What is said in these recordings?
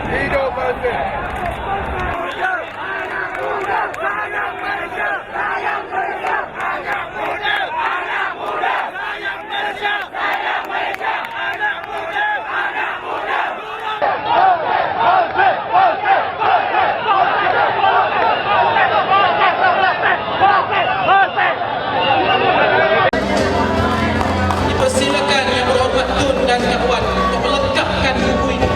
Hidup Bersih. Dipersilakan Yang Berhormat Tun dan Kak Wan untuk melengkapkan buku ini.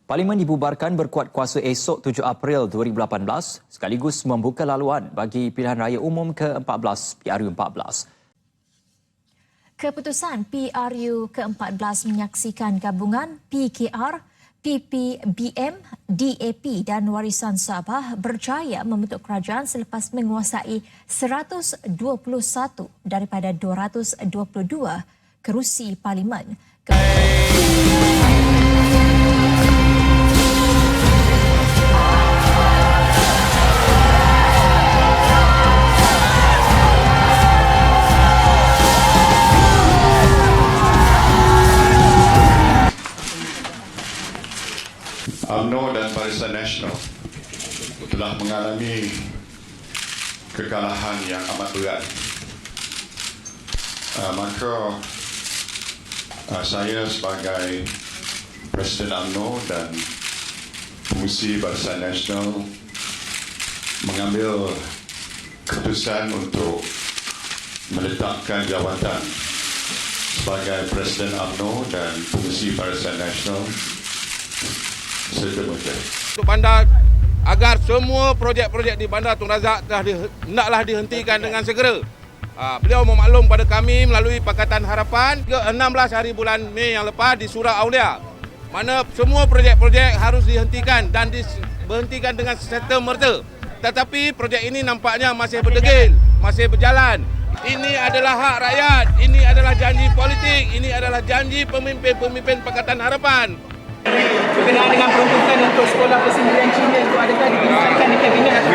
Parlimen dibubarkan berkuat kuasa esok 7 April 2018 sekaligus membuka laluan bagi pilihan raya umum ke-14 PRU14. Keputusan PRU ke-14 menyaksikan gabungan PKR, PPBM, DAP dan Warisan Sabah berjaya membentuk kerajaan selepas menguasai 121 daripada 222 kerusi parlimen. UMNO dan Barisan Nasional telah mengalami kekalahan yang amat berat. Maka saya sebagai Presiden UMNO dan Pengurusi Barisan Nasional mengambil keputusan untuk meletakkan jawatan sebagai Presiden UMNO dan Pengurusi Barisan Nasional Untuk bandar, agar semua projek-projek di Bandar Tun Razak hendaklah dihentikan dengan segera. Beliau memaklum pada kami melalui Pakatan Harapan ke 16 hari bulan Mei yang lepas di Surau Aulia, mana semua projek-projek harus dihentikan dan diberhentikan dengan serta-merta. Tetapi projek ini nampaknya masih berdegil, masih berjalan. Ini adalah hak rakyat, ini adalah janji politik, ini adalah janji pemimpin-pemimpin Pakatan Harapan. Berkenaan dengan peruntukan untuk sekolah persendirian Cina itu, adakah dibincangkan di kabinet atau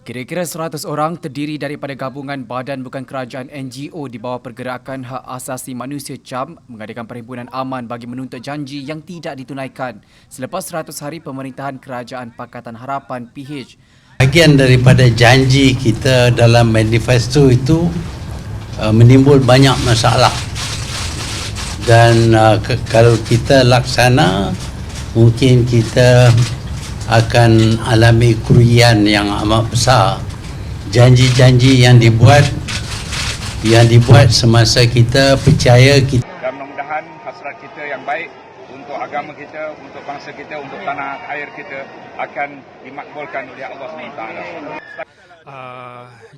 Kira-kira 100 orang terdiri daripada gabungan badan bukan kerajaan NGO di bawah Pergerakan Hak Asasi Manusia CAM mengadakan perhimpunan aman bagi menuntut janji yang tidak ditunaikan selepas 100 hari pemerintahan Kerajaan Pakatan Harapan PH. Bahagian daripada janji kita dalam manifesto itu menimbul banyak masalah dan kalau kita laksana mungkin kita akan alami kerugian yang amat besar. Janji-janji yang dibuat semasa kita percaya kita, dan mudah-mudahan hasrat kita yang baik untuk agama kita, untuk bangsa kita, untuk tanah air kita akan dimakbulkan oleh Allah SWT.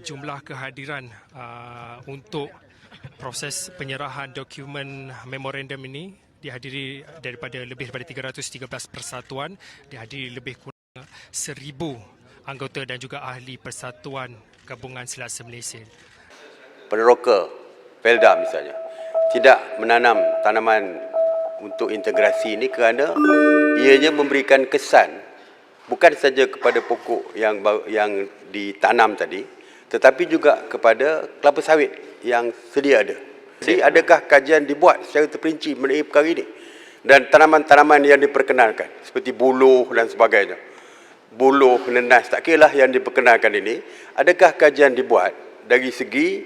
Jumlah kehadiran untuk proses penyerahan dokumen memorandum ini dihadiri lebih daripada 313 persatuan, dihadiri lebih kurang 1,000 anggota dan juga ahli Persatuan Gabungan Selasa Malaysia. Peneroka Felda misalnya tidak menanam tanaman untuk integrasi ini kerana ianya memberikan kesan bukan saja kepada pokok yang ditanam tadi, tetapi juga kepada kelapa sawit yang sedia ada. Jadi adakah kajian dibuat secara terperinci mengenai perkara ini? Dan tanaman-tanaman yang diperkenalkan seperti buluh dan sebagainya, buluh, nenas, tak kira lah yang diperkenalkan ini, adakah kajian dibuat dari segi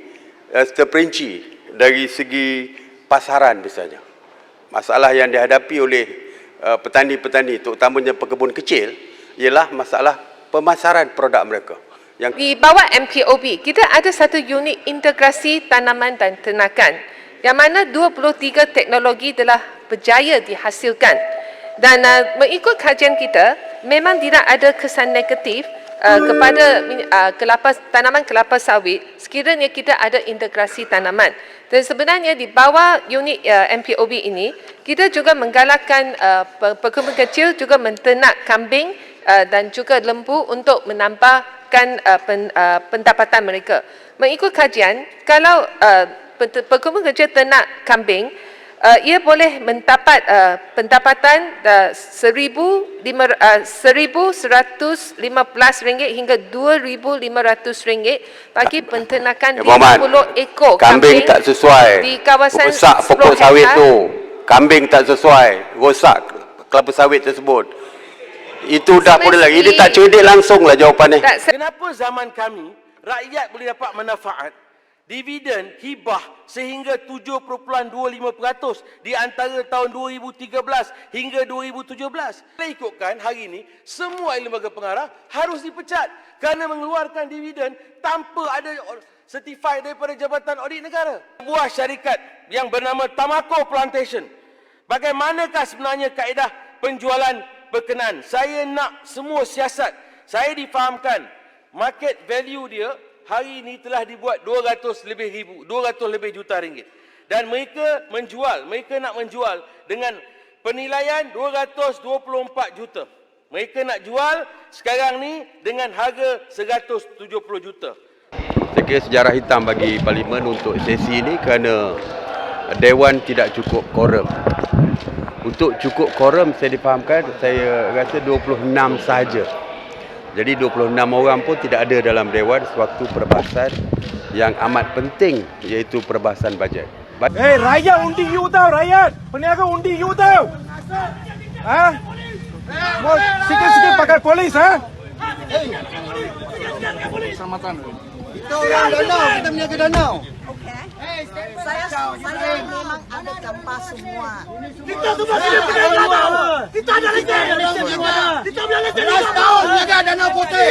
terperinci, dari segi pasaran misalnya? Masalah yang dihadapi oleh petani-petani, terutamanya pekebun kecil, ialah masalah pemasaran produk mereka. Di bawah MPOB, kita ada satu unit integrasi tanaman dan ternakan yang mana 23 teknologi telah berjaya dihasilkan. Dan mengikut kajian kita, memang tidak ada kesan negatif kepada tanaman kelapa sawit sekiranya kita ada integrasi tanaman. Dan sebenarnya di bawah unit MPOB ini, kita juga menggalakkan pekebun kecil juga menternak kambing dan juga lembu untuk menambahkan pendapatan mereka. Mengikut kajian, kalau pekerja ternak kambing, ia boleh mendapat pendapatan RM1,115 hingga RM2,500 bagi penternakan 50 ekor kambing tak sesuai, di kawasan rosak 10 pokok sawit hektar. tu. Kambing tak sesuai, rosak kelapa sawit tersebut. Itu dah boleh lagi. Ini tak cerdik langsung lah jawapannya. Kenapa zaman kami rakyat boleh dapat manfaat dividen hibah sehingga 7.25% di antara tahun 2013 hingga 2017. Kita ikutkan hari ini semua lembaga pengarah harus dipecat kerana mengeluarkan dividen tanpa ada certified daripada Jabatan Audit Negara. Sebuah syarikat yang bernama Tamako Plantation. Bagaimanakah sebenarnya kaedah penjualan berkenaan? Saya nak semua siasat saya difahamkan market value dia hari ini telah dibuat 200 lebih juta ringgit. Dan mereka nak menjual dengan penilaian 224 juta. Mereka nak jual sekarang ni dengan harga 170 juta. Saya kira sejarah hitam bagi Parlimen untuk sesi ini kerana Dewan tidak cukup korum. Untuk cukup korum saya difahamkan, saya rasa 26 sahaja. Jadi 26 orang pun tidak ada dalam Dewan sewaktu perbahasan yang amat penting, iaitu perbahasan bajet. Rakyat undi you tau, rakyat. Peniaga undi you tau. Mau sikit-sikit pakai polis, Keselamatan. Kita orang danau, kita meniaga danau. Saya memang ada gambar semua. Kita semua sudah punya danau. Kita ada lesen. Kita punya lesen. 11 tahun jaga danau putih.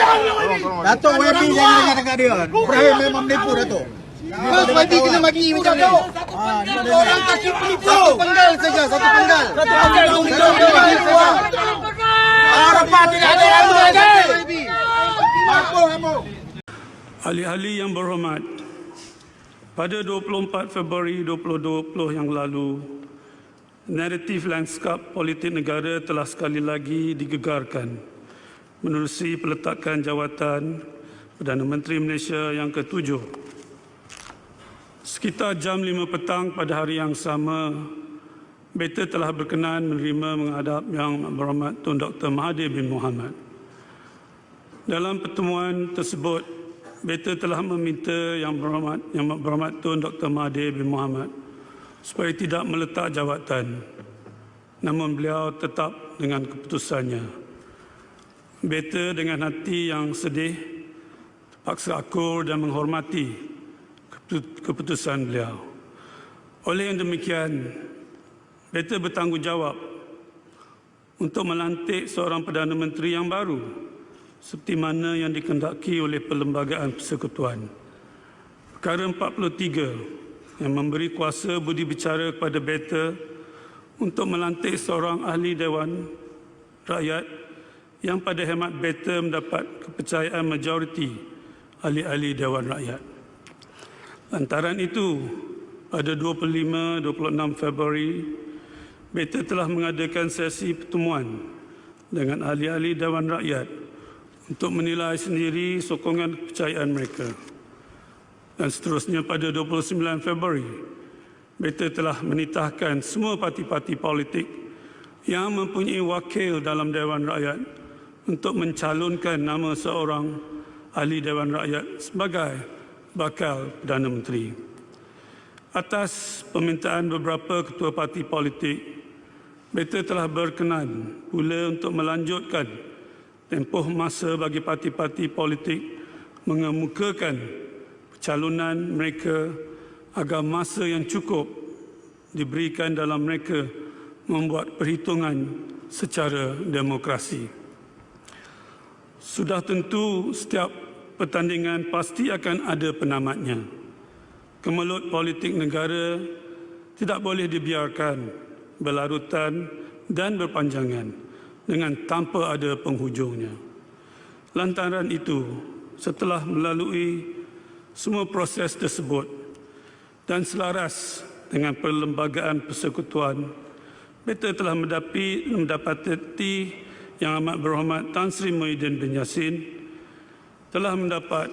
Datuk WB jangan dengar dekat dia. Ibrahim memang menipu Datuk. First WB kena bagi macam tu. Orang kasih penipu. Satu penggal saja, satu penggal. Harapan tidak ada lagi. Mampu. Ahli-ahli yang berhormat, pada 24 Februari 2020 yang lalu, naratif lanskap politik negara telah sekali lagi digegarkan menerusi peletakan jawatan Perdana Menteri Malaysia yang ke-7. Sekitar jam 5 petang pada hari yang sama, Beta telah berkenan menerima menghadap Yang Berhormat Tun Dr. Mahathir bin Mohamad. Dalam pertemuan tersebut, Beta telah meminta Yang Berhormat Tun Dr. Mahathir bin Mohamad supaya tidak meletak jawatan, namun beliau tetap dengan keputusannya. Beta dengan hati yang sedih terpaksa akur dan menghormati keputusan beliau. Oleh yang demikian, Beta bertanggungjawab untuk melantik seorang Perdana Menteri yang baru seperti mana yang dikehendaki oleh Perlembagaan Persekutuan. Perkara 43 yang memberi kuasa budi bicara kepada Beta untuk melantik seorang ahli Dewan Rakyat yang pada hemat Beta mendapat kepercayaan majoriti ahli-ahli Dewan Rakyat. Lantaran itu, pada 25-26 Februari, Beta telah mengadakan sesi pertemuan dengan ahli-ahli Dewan Rakyat untuk menilai sendiri sokongan kepercayaan mereka. Dan seterusnya pada 29 Februari, Beta telah menitahkan semua parti-parti politik yang mempunyai wakil dalam Dewan Rakyat untuk mencalonkan nama seorang ahli Dewan Rakyat sebagai bakal Perdana Menteri. Atas permintaan beberapa ketua parti politik, Beta telah berkenan pula untuk melanjutkan tempoh masa bagi parti-parti politik mengemukakan pencalonan mereka agar masa yang cukup diberikan dalam mereka membuat perhitungan secara demokrasi. Sudah tentu setiap pertandingan pasti akan ada penamatnya. Kemelut politik negara tidak boleh dibiarkan berlarutan dan berpanjangan dengan tanpa ada penghujungnya. Lantaran itu, setelah melalui semua proses tersebut dan selaras dengan Perlembagaan Persekutuan, Beta telah mendapati Yang Amat Berhormat Tan Sri Muhyiddin bin Yassin telah mendapat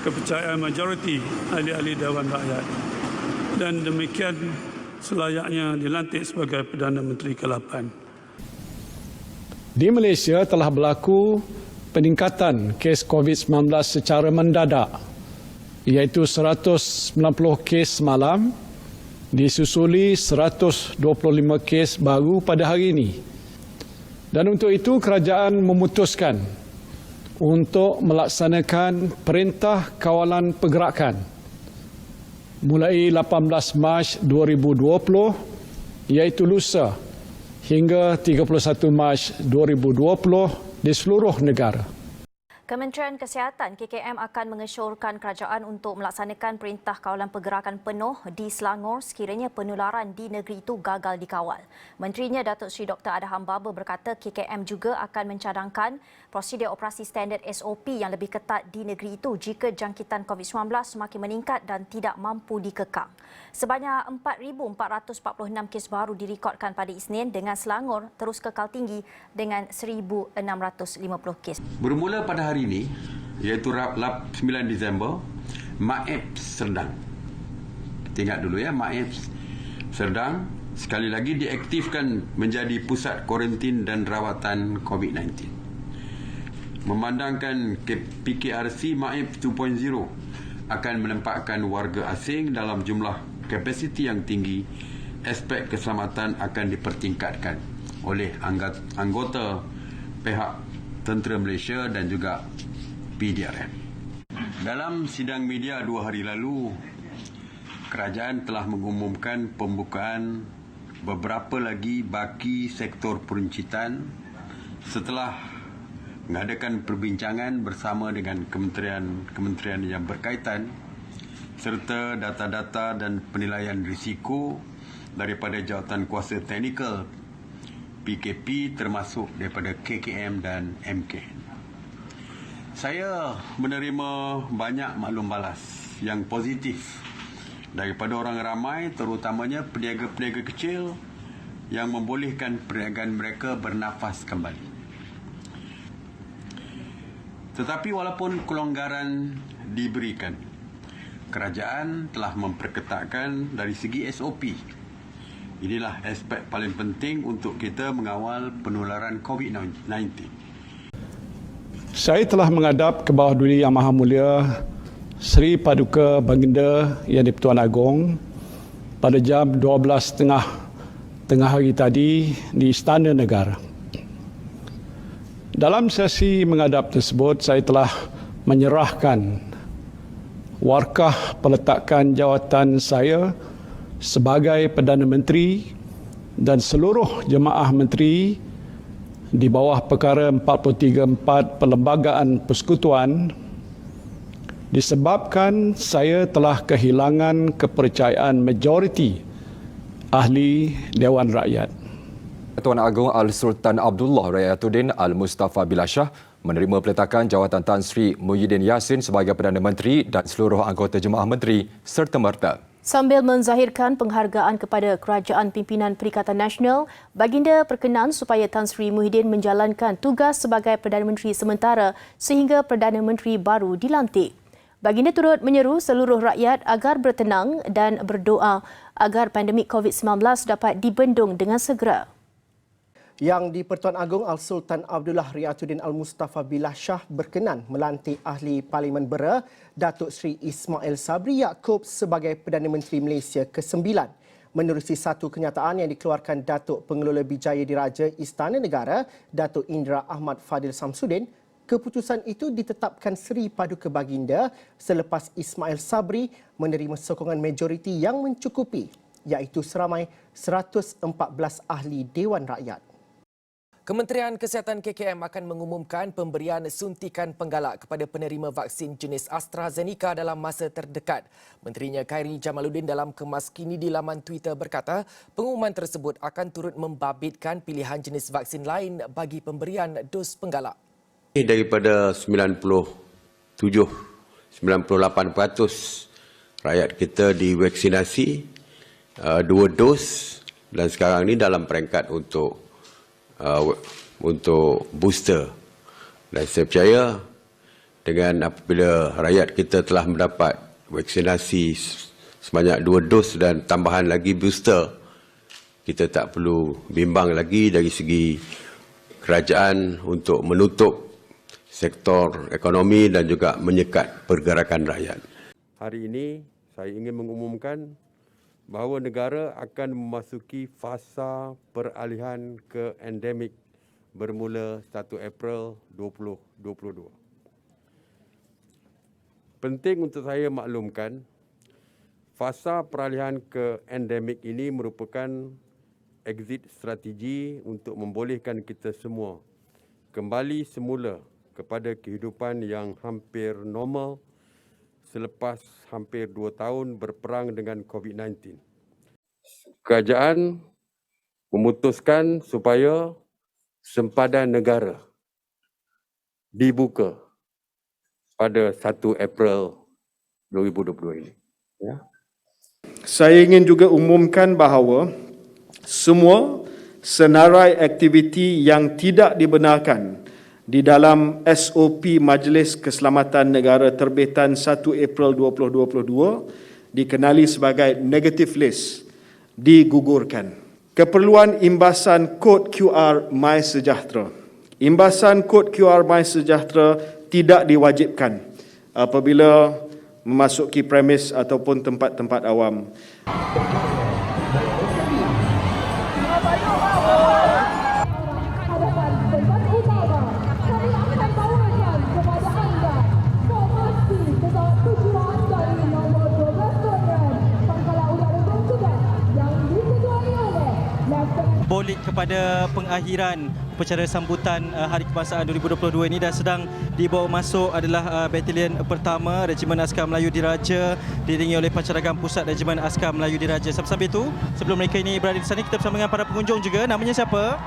kepercayaan majoriti ahli-ahli Dewan Rakyat dan demikian selayaknya dilantik sebagai Perdana Menteri ke-8. Di Malaysia telah berlaku peningkatan kes COVID-19 secara mendadak, iaitu 190 kes semalam, disusuli 125 kes baru pada hari ini. Dan untuk itu kerajaan memutuskan untuk melaksanakan Perintah Kawalan Pergerakan mulai 18 Mac 2020, iaitu lusa, hingga 31 Mac 2020 di seluruh negara. Kementerian Kesihatan KKM akan mengesyorkan kerajaan untuk melaksanakan Perintah Kawalan Pergerakan penuh di Selangor sekiranya penularan di negeri itu gagal dikawal. Menterinya Datuk Seri Dr. Adham Baba berkata KKM juga akan mencadangkan prosedur operasi standard SOP yang lebih ketat di negeri itu jika jangkitan COVID-19 semakin meningkat dan tidak mampu dikekang. Sebanyak 4,446 kes baru direkodkan pada Isnin dengan Selangor terus kekal tinggi dengan 1,650 kes. Bermula pada hari ini, iaitu 9 Disember, MAEP Serdang. Kita ingat dulu ya, MAEP Serdang sekali lagi diaktifkan menjadi pusat kuarantin dan rawatan COVID-19. Memandangkan PKRC MAEP 2.0 akan menempatkan warga asing dalam jumlah kapasiti yang tinggi, aspek keselamatan akan dipertingkatkan oleh anggota pihak Tentera Malaysia dan juga PDRM. Dalam sidang media 2 hari lalu, kerajaan telah mengumumkan pembukaan beberapa lagi baki sektor peruncitan setelah mengadakan perbincangan bersama dengan kementerian yang berkaitan serta data-data dan penilaian risiko daripada jawatan kuasa teknikal PKP termasuk daripada KKM dan MK. Saya menerima banyak maklum balas yang positif daripada orang ramai, terutamanya peniaga-peniaga kecil yang membolehkan perniagaan mereka bernafas kembali. Tetapi walaupun kelonggaran diberikan, kerajaan telah memperketatkan dari segi SOP. Inilah aspek paling penting untuk kita mengawal penularan COVID-19. Saya telah menghadap ke bawah duli Yang Maha Mulia Seri Paduka Baginda Yang di-Pertuan Agong pada jam 12.30 tengah hari tadi di Istana Negara. Dalam sesi menghadap tersebut, saya telah menyerahkan warkah peletakan jawatan saya sebagai Perdana Menteri dan seluruh jemaah menteri di bawah perkara 434 Perlembagaan Persekutuan disebabkan saya telah kehilangan kepercayaan majoriti ahli Dewan Rakyat. Tuan Agong Al-Sultan Abdullah Rayatuddin Al-Mustafa Bilashah menerima peletakan jawatan Tan Sri Muhyiddin Yassin sebagai Perdana Menteri dan seluruh anggota jemaah menteri serta-merta. Sambil menzahirkan penghargaan kepada Kerajaan Pimpinan Perikatan Nasional, Baginda berkenan supaya Tan Sri Muhyiddin menjalankan tugas sebagai Perdana Menteri sementara sehingga Perdana Menteri baru dilantik. Baginda turut menyeru seluruh rakyat agar bertenang dan berdoa agar pandemik COVID-19 dapat dibendung dengan segera. Yang di-Pertuan Agong Al-Sultan Abdullah Riyatuddin Al-Mustafa Bilashah berkenan melantik Ahli Parlimen Bera Datuk Seri Ismail Sabri Yaakob sebagai Perdana Menteri Malaysia ke-9 menerusi satu kenyataan yang dikeluarkan Datuk Pengelola Bijaya Diraja Istana Negara Datuk Indra Ahmad Fadil Samsudin. Keputusan itu ditetapkan Seri Paduka Baginda selepas Ismail Sabri menerima sokongan majoriti yang mencukupi iaitu seramai 114 ahli Dewan Rakyat. Kementerian Kesihatan KKM akan mengumumkan pemberian suntikan penggalak kepada penerima vaksin jenis AstraZeneca dalam masa terdekat. Menterinya Khairi Jamaluddin dalam kemas kini di laman Twitter berkata, pengumuman tersebut akan turut membabitkan pilihan jenis vaksin lain bagi pemberian dos penggalak. Daripada 98% rakyat kita divaksinasi 2 dos dan sekarang ini dalam peringkat untuk booster. Dan saya percaya dengan apabila rakyat kita telah mendapat vaksinasi sebanyak 2 dos dan tambahan lagi booster. Kita tak perlu bimbang lagi dari segi kerajaan untuk menutup sektor ekonomi dan juga menyekat pergerakan rakyat. Hari ini saya ingin mengumumkan bahawa negara akan memasuki fasa peralihan ke endemik bermula 1 April 2022. Penting untuk saya maklumkan, fasa peralihan ke endemik ini merupakan exit strategi untuk membolehkan kita semua kembali semula kepada kehidupan yang hampir normal selepas hampir 2 tahun berperang dengan COVID-19. Kerajaan memutuskan supaya sempadan negara dibuka pada 1 April 2022 ini. Ya. Saya ingin juga umumkan bahawa semua senarai aktiviti yang tidak dibenarkan di dalam SOP Majlis Keselamatan Negara terbitan 1 April 2022 dikenali sebagai negative list digugurkan. Keperluan imbasan kod QR MySejahtera. Imbasan kod QR MySejahtera tidak diwajibkan apabila memasuki premis ataupun tempat-tempat awam. Bolik kepada pengakhiran upacara sambutan Hari Kebangsaan 2022 ini dan sedang dibawa masuk adalah batalion pertama Regimen Askar Melayu Diraja diiringi oleh Pancaragam Pusat Regimen Askar Melayu Diraja. Sambil-sambil itu, sebelum mereka ini berada di sana, kita bersama dengan para pengunjung juga. Namanya siapa?